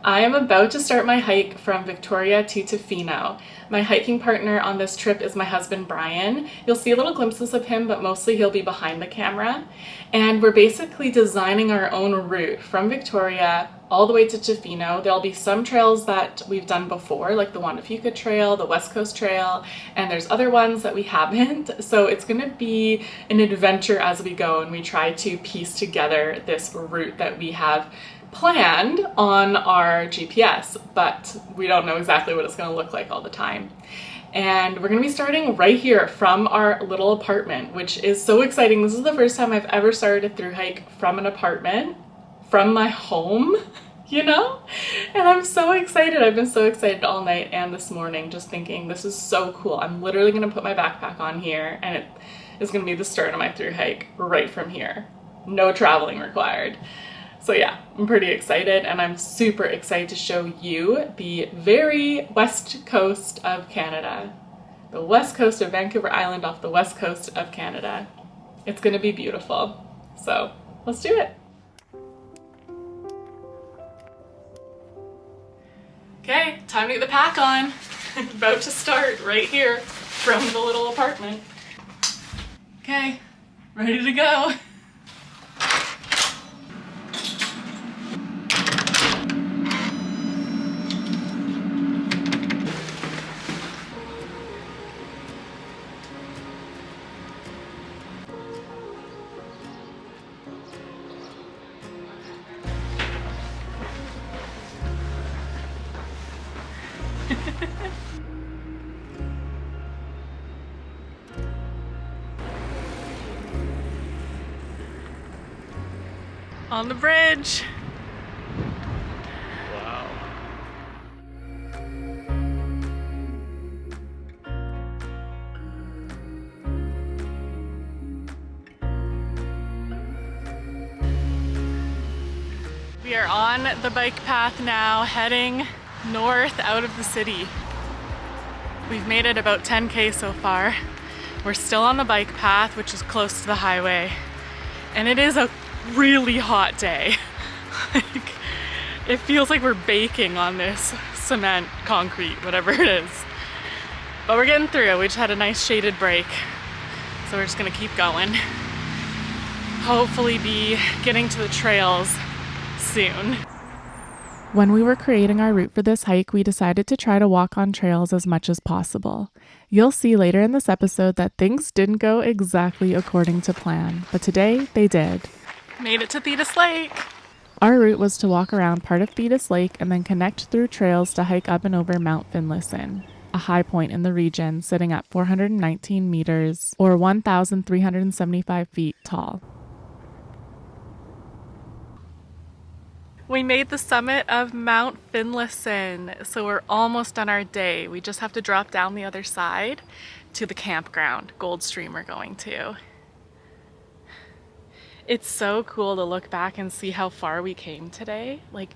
I am about to start my hike from Victoria to Tofino. My hiking partner on this trip is my husband, Brian. You'll see little glimpses of him, but mostly he'll be behind the camera. And we're basically designing our own route from Victoria all the way to Tofino. There'll be some trails that we've done before, like the Juan de Fuca Trail, the West Coast Trail, and there's other ones that we haven't. So it's gonna be an adventure as we go, and we try to piece together this route that we have planned on our GPS, but we don't know exactly what it's going to look like all the time. And we're going to be starting right here from our little apartment, which is so exciting. This is the first time I've ever started a thru hike from an apartment, from my home, you know? And I'm so excited. I've been so excited all night and this morning, just thinking this is so cool. I'm literally going to put my backpack on here, and it is going to be the start of my thru hike right from here. No traveling required. So yeah, I'm pretty excited, and I'm super excited to show you the very west coast of Canada. The west coast of Vancouver Island off the west coast of Canada. It's gonna be beautiful. So let's do it. Okay, time to get the pack on. About to start right here from the little apartment. Okay, ready to go. On the bridge. Wow. We are on the bike path now, heading north out of the city. We've made it about 10K so far. We're still on the bike path, which is close to the highway. And it is a really hot day. Like, it feels like we're baking on this cement, concrete, whatever it is. But we're getting through. We just had a nice shaded break. So we're just gonna keep going. Hopefully be getting to the trails soon. When we were creating our route for this hike, we decided to try to walk on trails as much as possible. You'll see later in this episode that things didn't go exactly according to plan, but today they did. Made it to Thetis Lake. Our route was to walk around part of Thetis Lake and then connect through trails to hike up and over Mount Finlayson, a high point in the region sitting at 419 meters or 1,375 feet tall. We made the summit of Mount Finlayson, so we're almost done our day. We just have to drop down the other side to the campground, Gold Stream we're going to. It's so cool to look back and see how far we came today. Like,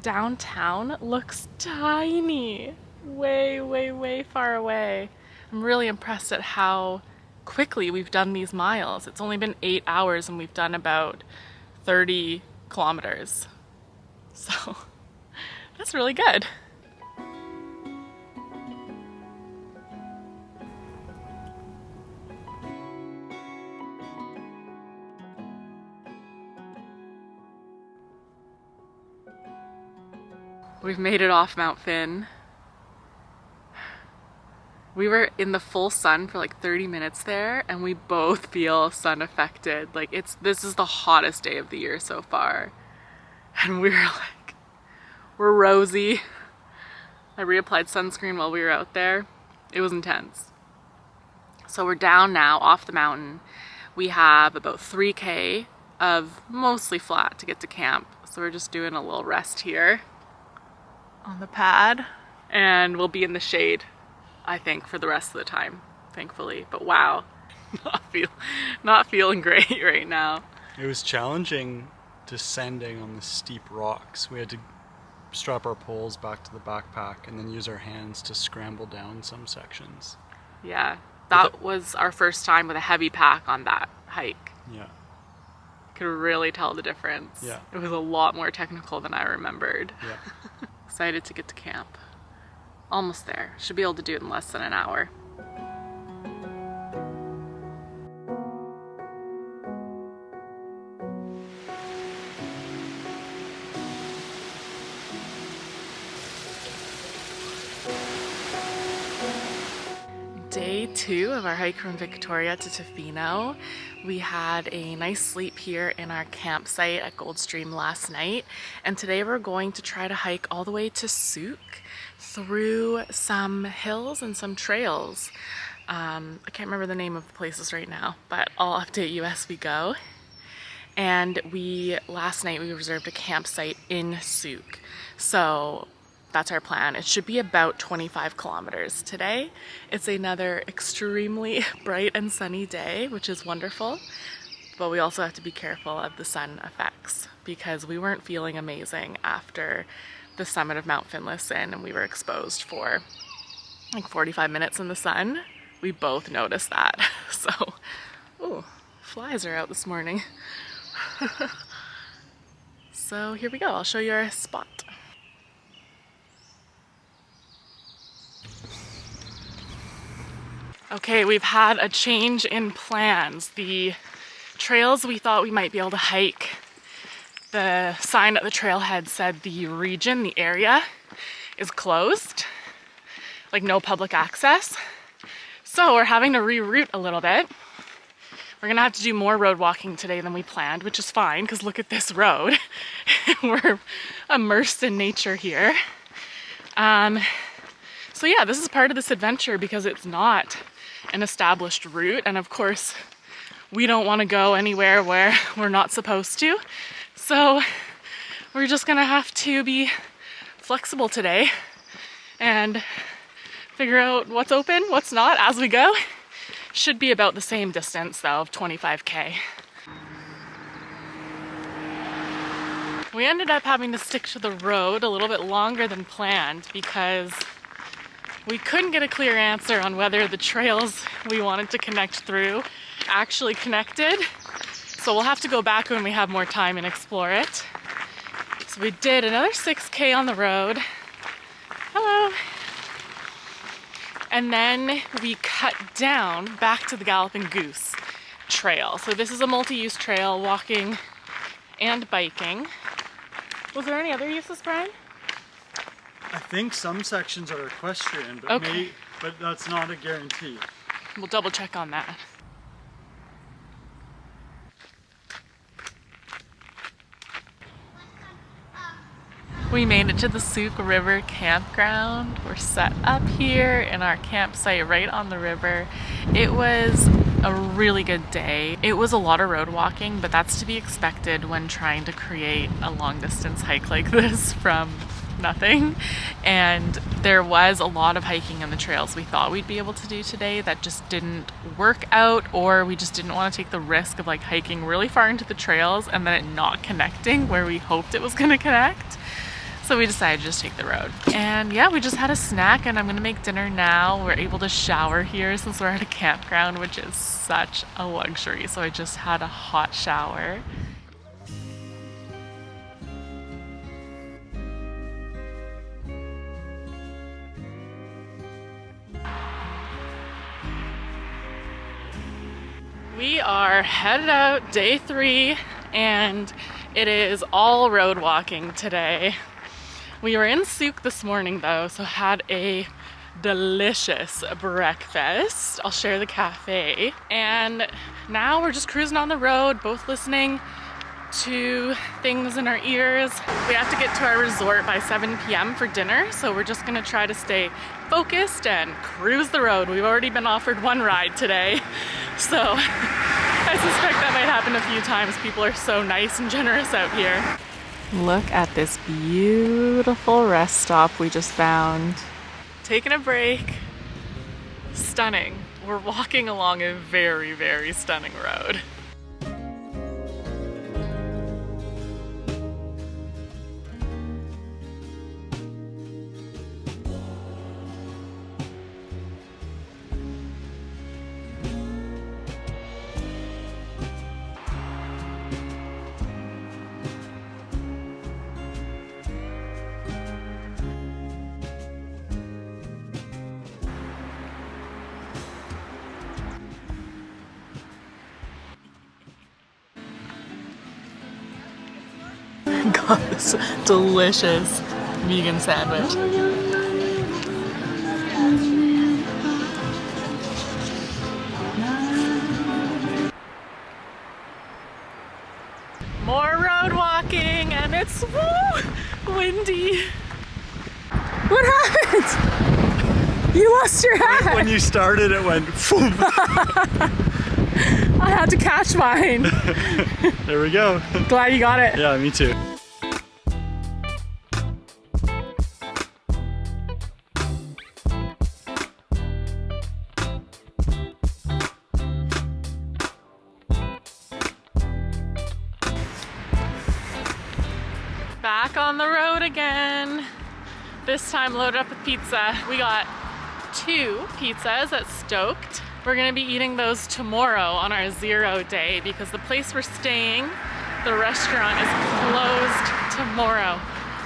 downtown looks tiny, way, way, way far away. I'm really impressed at how quickly we've done these miles. It's only been 8 hours and we've done about 30 kilometers. So that's really good. We've made it off Mount Fin. We were in the full sun for like 30 minutes there, and we both feel sun affected. Like, this is the hottest day of the year so far. And we were like, we're rosy. I reapplied sunscreen while we were out there. It was intense. So we're down now off the mountain. We have about 3K of mostly flat to get to camp. So we're just doing a little rest here on the pad. And we'll be in the shade, I think, for the rest of the time, thankfully. But wow, not feeling great right now. It was challenging descending on the steep rocks. We had to strap our poles back to the backpack and then use our hands to scramble down some sections. Yeah, that was our first time with a heavy pack on that hike. Yeah. Could really tell the difference. Yeah. It was a lot more technical than I remembered. Yeah. Excited to get to camp. Almost there. Should be able to do it in less than an hour. Day 2 of our hike from Victoria to Tofino. We had a nice sleep here in our campsite at Goldstream last night, and today we're going to try to hike all the way to Souk through some hills and some trails. I can't remember the name of the places right now, but I'll update you as we go. And last night we reserved a campsite in Souk, so that's our plan. It should be about 25 kilometers today. It's another extremely bright and sunny day, which is wonderful, but we also have to be careful of the sun effects because we weren't feeling amazing after the summit of Mount Finlayson and we were exposed for like 45 minutes in the sun. We both noticed that. So, ooh, flies are out this morning. So here we go, I'll show you our spot. Okay, we've had a change in plans. The trails we thought we might be able to hike, the sign at the trailhead said the region, the area, is closed, like no public access. So we're having to reroute a little bit. We're gonna have to do more road walking today than we planned, which is fine, because look at this road. We're immersed in nature here. So yeah, this is part of this adventure because it's not an established route, and of course we don't want to go anywhere where we're not supposed to, so we're just gonna have to be flexible today and figure out what's open, what's not as we go. Should be about the same distance though, of 25k. We ended up having to stick to the road a little bit longer than planned because we couldn't get a clear answer on whether the trails we wanted to connect through actually connected. So we'll have to go back when we have more time and explore it. So we did another 6k on the road. Hello. And then we cut down back to the Galloping Goose trail. So this is a multi-use trail, walking and biking. Was there any other uses, Brian? I think some sections are equestrian, but okay. But that's not a guarantee. We'll double check on that. We made it to the Souk River campground. We're set up here in our campsite right on the river. It was a really good day. It was a lot of road walking, but that's to be expected when trying to create a long distance hike like this from nothing. And there was a lot of hiking in the trails we thought we'd be able to do today that just didn't work out, or we just didn't want to take the risk of like hiking really far into the trails and then it not connecting where we hoped it was going to connect. So we decided to just take the road. And yeah, we just had a snack and I'm gonna make dinner now. We're able to shower here since we're at a campground, which is such a luxury. So I just had a hot shower. We are headed out, day 3, and it is all road walking today. We were in Souk this morning though, so had a delicious breakfast. I'll share the cafe. And now we're just cruising on the road, both listening to things in our ears. We have to get to our resort by 7 p.m. for dinner, so we're just gonna try to stay focused and cruise the road. We've already been offered one ride today, so I suspect that might happen a few times. People are so nice and generous out here. Look at this beautiful rest stop we just found. Taking a break. Stunning. We're walking along a very, very stunning road. this delicious vegan sandwich. More road walking, and it's windy. What happened? You lost your hat. When you started, it went boom. I had to catch mine. There we go. Glad you got it. Yeah, me too. Back on the road again. This time loaded up with pizza. We got 2 pizzas at Stoked. We're gonna be eating those tomorrow on our 0 day because the place we're staying, the restaurant, is closed tomorrow.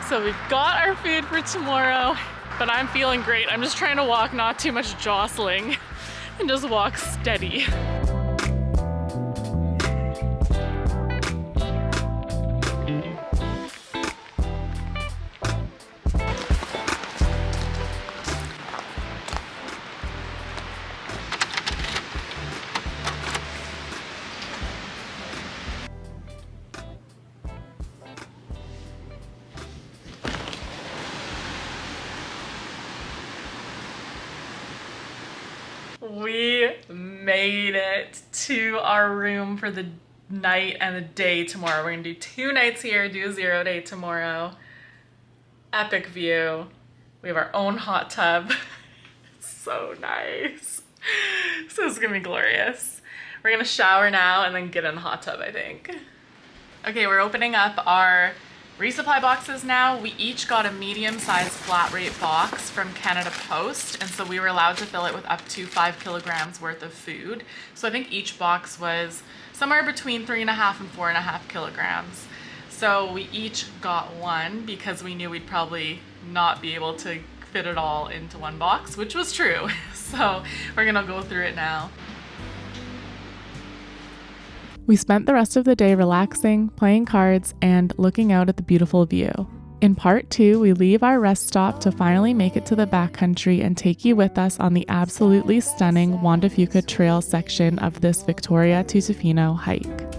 So we've got our food for tomorrow, but I'm feeling great. I'm just trying to walk not too much jostling and just walk steady. We made it to our room for the night and the day tomorrow. We're gonna do 2 nights here, do a 0 day tomorrow. Epic view. We have our own hot tub. So nice. So it's gonna be glorious. We're gonna shower now and then get in the hot tub, I think. Okay, we're opening up our resupply boxes now. We each got a medium-sized flat rate box from Canada Post, and so we were allowed to fill it with up to 5 kilograms worth of food. So I think each box was somewhere between 3.5 and 4.5 kilograms. So we each got one because we knew we'd probably not be able to fit it all into one box, which was true. So we're gonna go through it now. We spent the rest of the day relaxing, playing cards, and looking out at the beautiful view. In part 2, we leave our rest stop to finally make it to the backcountry and take you with us on the absolutely stunning Juan de Fuca Trail section of this Victoria to Tofino hike.